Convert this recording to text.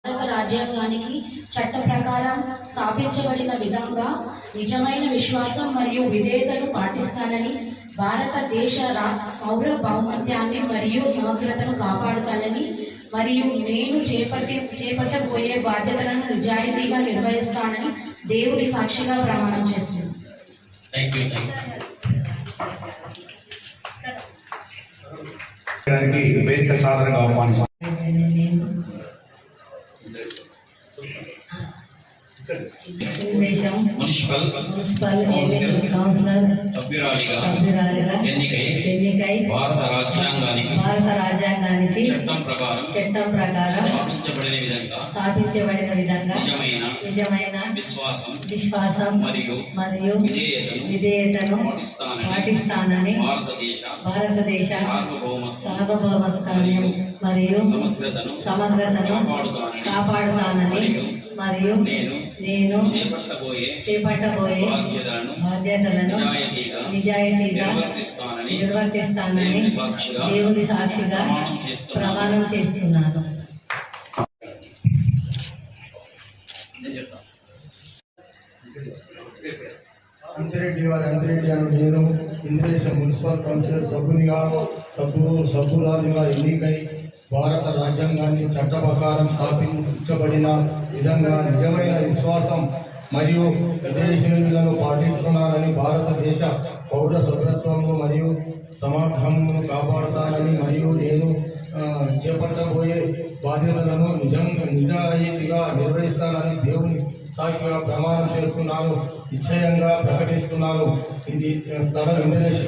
భారత రాజ్యాంగానికి చట్ట ప్రకారం స్థాపించబడిన విధంగా నిజమైన విశ్వాసం మరియు విధేయతను పాటిస్తానని, భారతదేశ సార్వభౌమత్వాన్ని మరియు సమగ్రతను కాపాడుతానని మరియు నేను చేపట్టబోయే బాధ్యతలను నిజాయితీగా నిర్వహిస్తానని దేవుడి సాక్షిగా ప్రమాణం చేస్తున్నాను. వేదిక సాధారణంగా ఆహ్వానిస్తాను. మున్సిపల్ కౌన్సిలర్ సభ్యురాలిగా ఎన్నికై భారత రాజ్యాంగానికి చట్టం ప్రకారం స్థాపించబడిన విధంగా నిజమైన విశ్వాసం మరియు విధేయతను పాటిస్తానని భారతదేశ సార్వభౌమత్వాన్ని మరియు సమగ్రతను కాపాడుతానని మరియు నేను చేపట్టబోయే బాధ్యతలను నిజాయితీగా నిర్వర్తిస్తానని దేవుడి సాక్షిగా ప్రమాణం చేస్తున్నాను. అంతిరెడ్డి అను నేను ఇంద్రేశ మున్సిపల్ కౌన్సిలర్ సభ్యురాలుగా ఎన్నికై భారత రాజ్యాంగాన్ని చట్ట ప్రకారం స్థాపించబడిన విధంగా నిజమైన విశ్వాసం మరియు విధేయతలను పాటిస్తున్నానని, భారతదేశ పౌర సభ్యత్వము మరియు సమాఖ్యమును కాపాడుతానని మరియు నేను చేపట్టబోయే బాధ్యతలను నిజాయితీగా నిర్వహిస్తానని దేవుని సాక్షిగా ప్రమాణం చేస్తున్నాను, నిశ్చయంగా ప్రకటిస్తున్నాను. ఇది స్థలం ఇంద్రేశ్.